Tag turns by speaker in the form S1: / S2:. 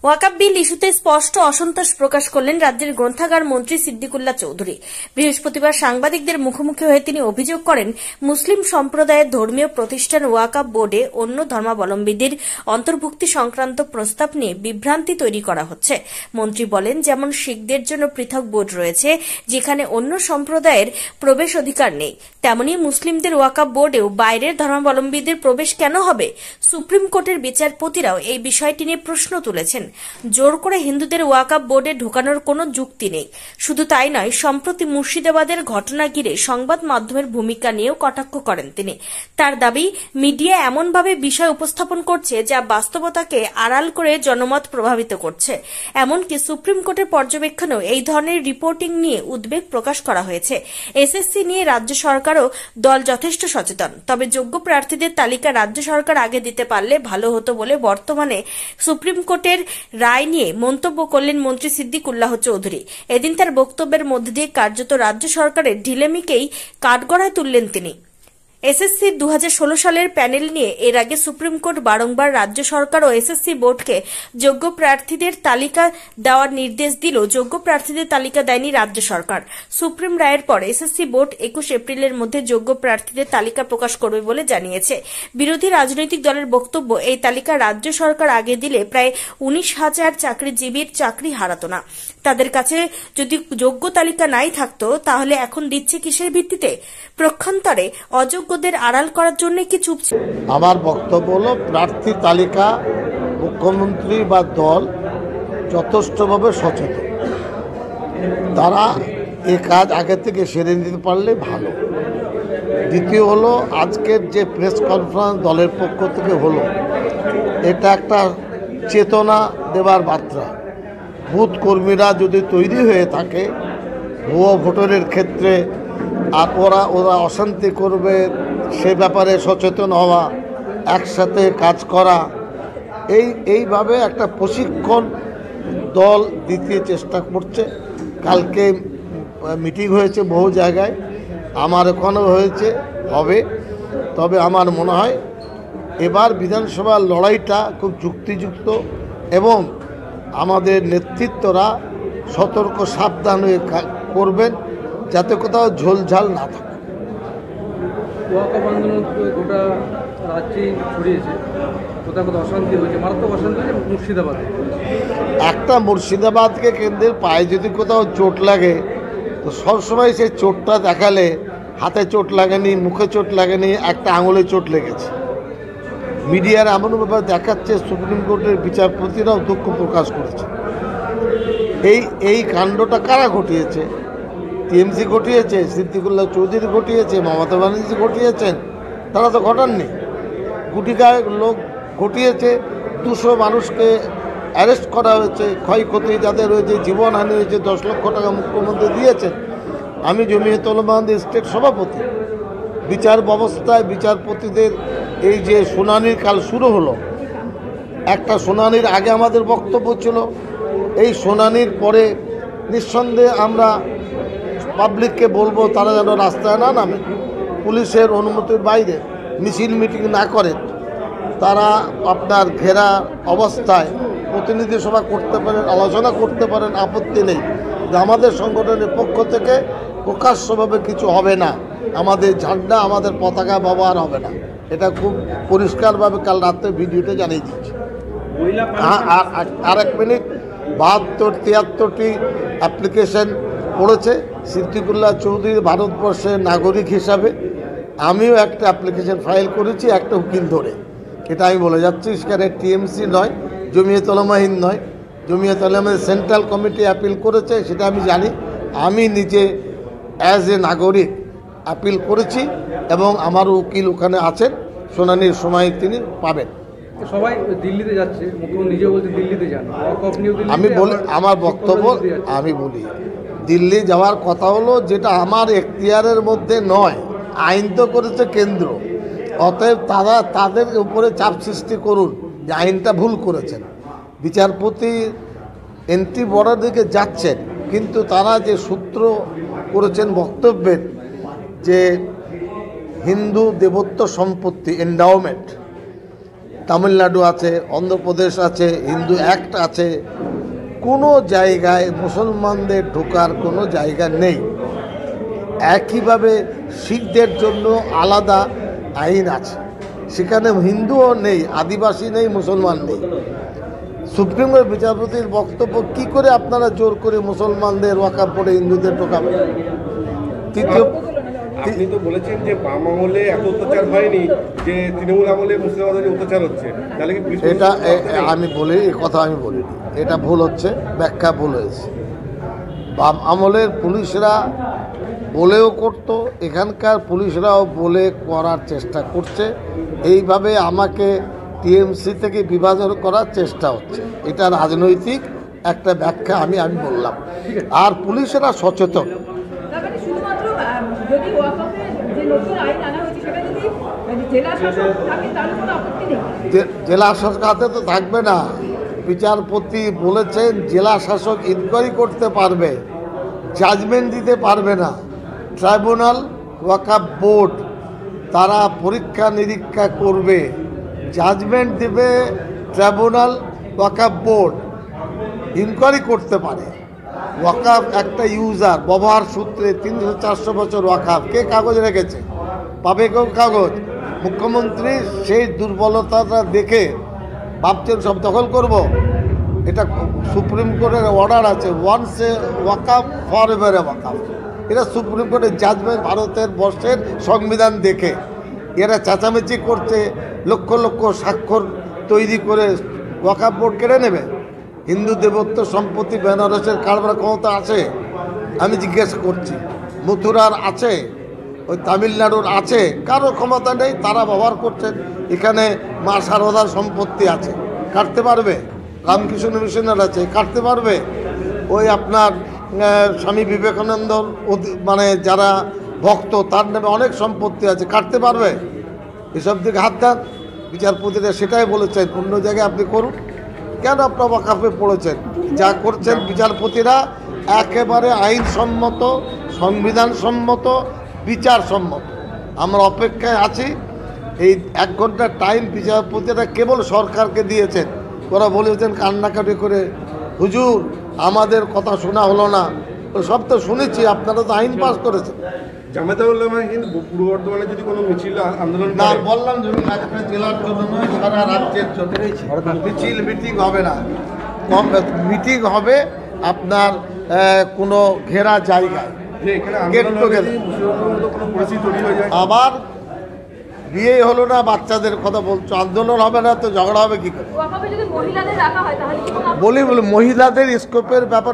S1: ওয়াকফ বিল ইস্যুতে স্পষ্ট অসন্তোষ প্রকাশ করলেন রাজ্যের গ্রন্থাগার মন্ত্রী সিদ্দিকুল্লাহ চৌধুরী। বৃহস্পতিবার সাংবাদিকদের মুখোমুখি হয়ে তিনি অভিযোগ করেন, মুসলিম সম্প্রদায়ের ধর্মীয় প্রতিষ্ঠান ওয়াকফ বোর্ডে অন্য ধর্মাবলম্বীদের অন্তর্ভুক্তি সংক্রান্ত প্রস্তাব নিয়ে বিভ্রান্তি তৈরি করা হচ্ছে। মন্ত্রী বলেন, যেমন শিখদের জন্য পৃথক বোর্ড রয়েছে যেখানে অন্য সম্প্রদায়ের প্রবেশ অধিকার নেই, তেমনি মুসলিমদের ওয়াকফ বোর্ডেও বাইরের ধর্মাবলম্বীদের প্রবেশ কেন হবে? সুপ্রিম কোর্টের বিচারপতিরাও এই বিষয়টি নিয়ে প্রশ্ন তুলেছেন। জোর করে হিন্দুদের ওয়াকফ বোর্ডে ঢোকানোর কোনো যুক্তি নেই। শুধু তাই নয়, সম্প্রতি মুর্শিদাবাদের ঘটনা ঘিরে সংবাদ মাধ্যমের ভূমিকা নিয়েও কটাক্ষ করেন তিনি। তার দাবি, মিডিয়া এমনভাবে বিষয় উপস্থাপন করছে যা বাস্তবতাকে আড়াল করে জনমত প্রভাবিত করছে। এমনকি সুপ্রিম কোর্টের পর্যবেক্ষণেও এই ধরনের রিপোর্টিং নিয়ে উদ্বেগ প্রকাশ করা হয়েছে। এসএসসি নিয়ে রাজ্য সরকারও দল যথেষ্ট সচেতন, তবে যোগ্য প্রার্থীদের তালিকা রাজ্য সরকার আগে দিতে পারলে ভালো হতো বলে বর্তমানে সুপ্রিম কোর্টের রায় নিয়ে মন্তব্য করলেন মন্ত্রী সিদ্দিকুল্লাহ চৌধুরী। এদিন তার বক্তব্যের মধ্যে দিয়ে কার্যত রাজ্য সরকারের ঢিলেমিকেই কাঠগড়ায় তুললেন তিনি। এসএসসির 2016 সালের প্যানেল নিয়ে এর আগে সুপ্রিম কোর্ট বারংবার রাজ্য সরকার ও এসএসসি বোর্ডকে যোগ্য প্রার্থীদের তালিকা দেওয়ার নির্দেশ দিলেও যোগ্য প্রার্থীদের তালিকা দেয়নি রাজ্য সরকার। সুপ্রিম রায়ের পর এসএসসি বোর্ড 21 এপ্রিলের মধ্যে যোগ্য প্রার্থীদের তালিকা প্রকাশ করবে বলে জানিয়েছে। বিরোধী রাজনৈতিক দলের বক্তব্য, এই তালিকা রাজ্য সরকার আগে দিলে প্রায় 19,000 চাকরিজীবীর চাকরি হারাতো না। তাদের কাছে যদি যোগ্য তালিকা নাই থাকতো তাহলে এখন দিচ্ছে কিসের ভিত্তিতে? প্রক্ষান্তরে অযোগ্যদের আড়াল করার জন্য কি চুপ?
S2: আমার বক্তব্য হলো, প্রার্থী তালিকা মুখ্যমন্ত্রী বা দল যথেষ্টভাবে সচেতন, তারা এ কাজ আগে থেকে সেরে নিতে পারলে ভালো। দ্বিতীয় হলো, আজকের যে প্রেস কনফারেন্স দলের পক্ষ থেকে হলো, এটা একটা চেতনা দেবার বার্তা। বুথ কর্মীরা যদি তৈরি হয়ে থাকে ভুয়ো ভোটারের ক্ষেত্রে, আর ওরা অশান্তি করবে সে ব্যাপারে সচেতন হওয়া, একসাথে কাজ করা, এইভাবে একটা প্রশিক্ষণ দল দিতে চেষ্টা করছে। কালকে মিটিং হয়েছে বহু জায়গায়, আমার ওখানেও হয়েছে, হবে। তবে আমার মনে হয় এবার বিধানসভার লড়াইটা খুব যুক্তিযুক্ত এবং আমাদের নেতৃত্বরা সতর্ক সাবধান হয়ে করবেন যাতে কোথাও ঝোলঝাল না থাকে।
S3: ওয়াকফ আন্দোলন গোটা রাজ্যে ছড়িয়েছে, কোথাও কোথাও অশান্তি হয়েছে, মারাত্মক অশান্তি হয়েছে মুর্শিদাবাদে।
S2: একটা মুর্শিদাবাদকে কেন্দ্রের পায়ে যদি কোথাও চোট লাগে তো সবসময় সেই চোটটা দেখালে হাতে চোট লাগেনি, মুখে চোট লাগেনি, একটা আঙুলে চোট লেগেছে। মিডিয়ার এমনভাবে দেখাচ্ছে, সুপ্রিম কোর্টের বিচারপতিরাও দুঃখ প্রকাশ করেছে। এই কাণ্ডটা কারা ঘটিয়েছে? টিএমসি ঘটিয়েছে, সিদ্দিকুল্লাহ চৌধুরী ঘটিয়েছে, মমতা ব্যানার্জি ঘটিয়েছেন? তারা তো ঘটাননি। গুটিকায় লোক ঘটিয়েছে, 200 মানুষকে অ্যারেস্ট করা হয়েছে, ক্ষয়ক্ষতি যাদের হয়েছে, জীবনহানি হয়েছে, 10 লক্ষ টাকা মুখ্যমন্ত্রী দিয়েছেন। আমি জমিয়ত উলামা স্টেট সভাপতি। বিচার ব্যবস্থায় বিচারপতিদের এই যে শুনানির কাল শুরু হলো, একটা শুনানির আগে আমাদের বক্তব্য ছিল, এই শুনানির পরে নিঃসন্দেহে আমরা পাবলিককে বলবো তারা যেন রাস্তায় না নামে, পুলিশের অনুমতির বাইরে মিছিল মিটিং না করে, তারা আপনার ঘেরা অবস্থায় প্রতিনিধি সভা করতে পারেন, আলোচনা করতে পারেন, আপত্তি নেই। যে আমাদের সংগঠনের পক্ষ থেকে প্রকাশ্যভাবে কিছু হবে না, আমাদের ঝান্ডা আমাদের পতাকা ব্যবহার হবে না, এটা খুব পরিষ্কারভাবে কাল রাত্রে ভিডিওতে জানিয়ে দিচ্ছি। আর 1 মিনিট, 72-73টি অ্যাপ্লিকেশন পড়েছে সিদ্দিকুল্লাহ চৌধুরী ভারতবর্ষের নাগরিক হিসাবে। আমিও একটা অ্যাপ্লিকেশন ফাইল করেছি একটা উকিল ধরে, এটা আমি বলে যাচ্ছি। সেখানে টিএমসি নয়, জমিয়ত উলামা হিন্দ নয়, জমিয়ত উলামা সেন্ট্রাল কমিটি অ্যাপিল করেছে, সেটা আমি জানি। আমি নিজে অ্যাজ এ নাগরিক অ্যাপিল করেছি এবং আমার উকিল ওখানে আছেন, শুনানির সময় তিনি পাবেন।
S3: সবাই দিল্লিতে যাচ্ছে, মুখ্যমন্ত্রী নিজে বলছে দিল্লিতে যান।
S2: আমি বলি, আমার বক্তব্য আমি বলি, দিল্লি যাওয়ার কথা হলো যেটা আমার এখতিয়ারের মধ্যে নয়। আইন তো করেছে কেন্দ্র, অতএব তারা তাদের উপরে চাপ সৃষ্টি করুন যে আইনটা ভুল করেছেন। বিচারপতি এন্ট্রি বর্ডার দিকে যাচ্ছেন, কিন্তু তারা যে সূত্র করেছেন বক্তব্যের, যে হিন্দু দেবত্ব সম্পত্তি এন্ডাওমেন্ট, তামিলনাড়ু আছে, অন্ধ্রপ্রদেশ আছে, হিন্দু অ্যাক্ট আছে, কোনো জায়গায় মুসলমানদের ঢোকার কোনো জায়গা নেই। একইভাবে শিখদের জন্য আলাদা আইন আছে, সেখানে হিন্দুও নেই, আদিবাসী নেই, মুসলমান নেই। সুপ্রিম কোর্ট বিচারপতির বক্তব্য, কি করে আপনারা জোর করে মুসলমানদের ওয়াকফ বোর্ডে হিন্দুদের ঢোকাবেন? তৃতীয়,
S4: আপনি তো বলেছেন যে বাম আমলে এত অত্যাচার হয়নি, যে তৃণমূল আমলে মুর্শিদাবাদে অত্যাচার হচ্ছে, তাহলে কি পুলিশ
S2: এটা আমি বলি, এই কথা আমি বলিনি, এটা ভুল হচ্ছে, ব্যাখ্যা ভুল হয়েছে। বাম আমলের পুলিশরা বলেও করতো, এখানকার পুলিশরাও বলে করার চেষ্টা করছে। এইভাবে আমাকে টিএমসি থেকে বিভাজন করার চেষ্টা হচ্ছে, এটা রাজনৈতিক একটা ব্যাখ্যা আমি বললাম। আর পুলিশেরা সচেতন।
S5: তার মানে শুধুমাত্র যদি ওয়াকফের যে নতুন আইন আনা হয়েছে সেটা যদি জেলা শাসক থাকে তাহলে কোনো আপত্তি নেই।
S2: জেলা শাসক হাতে তো থাকবে না। বিচারপতি বলেছেন জেলা শাসক ইনকোয়ারি করতে পারবে, জাজমেন্ট দিতে পারবে না। ট্রাইব্যুনাল, ওয়াকফ বোর্ড তারা পরীক্ষা নিরীক্ষা করবে, জাজমেন্ট দেবে। ট্রাইব্যুনাল, ওয়াকফ বোর্ড ইনকোয়ারি করতে পারে। ওয়াকফ একটা ইউজার, ব্যবহার সূত্রে 300-400 বছর ওয়াকফ কে কাগজ রেখেছে, পাবে কেউ কাগজ? মুখ্যমন্ত্রী সেই দুর্বলতাটা দেখে ভাবছেন সব দখল করব। এটা সুপ্রিম কোর্টের অর্ডার আছে, once a waqf for ever a waqf. এটা সুপ্রিম কোর্টের জাজমেন্ট, ভারতের বর্ষের সংবিধান দেখে। এরা চেঁচামেচি করছে, লক্ষ লক্ষ স্বাক্ষর তৈরি করে ওয়াকফ বোর্ড কেড়ে নেবে। হিন্দু দেবত্ব সম্পত্তি বেনারসের কারবার ক্ষমতা আছে? আমি জিজ্ঞেস করছি। মথুরার আছে, ওই তামিলনাড়ুর আছে, কারো ক্ষমতা নেই, তারা ব্যবহার করছেন। এখানে মা শারদার সম্পত্তি আছে, কাটতে পারবে? রামকৃষ্ণ মিশনের আছে, কাটতে পারবে? ওই আপনার স্বামী বিবেকানন্দ মানে যারা ভক্ত, তার নামে অনেক সম্পত্তি আছে, কাটতে পারবে? এসব দিকে হাত দেন। বিচারপতিরা সেটাই বলেছেন, অন্য জায়গায় আপনি করুন, কেন আপনার ওয়াকফে পড়েছেন? যা করছেন বিচারপতিরা একেবারে আইনসম্মত, সংবিধান সম্মত, বিচার সম্মত। আমরা অপেক্ষায় আছি। এই 1 ঘন্টার টাইম বিচারপতিরা কেবল সরকারকে দিয়েছেন। ওরা বলেছেন কান্নাকাটি করে, হুজুর আমাদের কথা শোনা হলো না। সব তো শুনেছি, আপনারা তো আইন পাস করেছেন।
S4: জামায়াতে উলামায়ে হিন্দ পূর্ব বর্ধমানে যদি কোনো মিছিল আন্দোলন
S2: না,
S4: করে,
S2: বললাম যে একটা জেলার জন্য নয়, সারা রাজ্যের জন্য মিছিল মিটিং হবে না। মিটিং হবে আপনার কোনো ঘেরা জায়গায়,
S4: যে এখানে
S2: গেট
S4: আন্দোলন
S2: টু
S4: হবে,
S2: গেট।
S4: যদি মুর্শিদাবাদের মতো কোনো পরিস্থিতি তৈরি হয়ে যায়,
S2: আবার বিয়ে হলো না, বাচ্চাদের কথা বলছো, আন্দোলন হবে না তো ঝগড়া হবে কি করে?
S5: ওয়াকফে যদি মহিলাদের রাখা হয় তাহলে কি কোনো
S2: বলি মহিলাদের স্কোপের ব্যাপার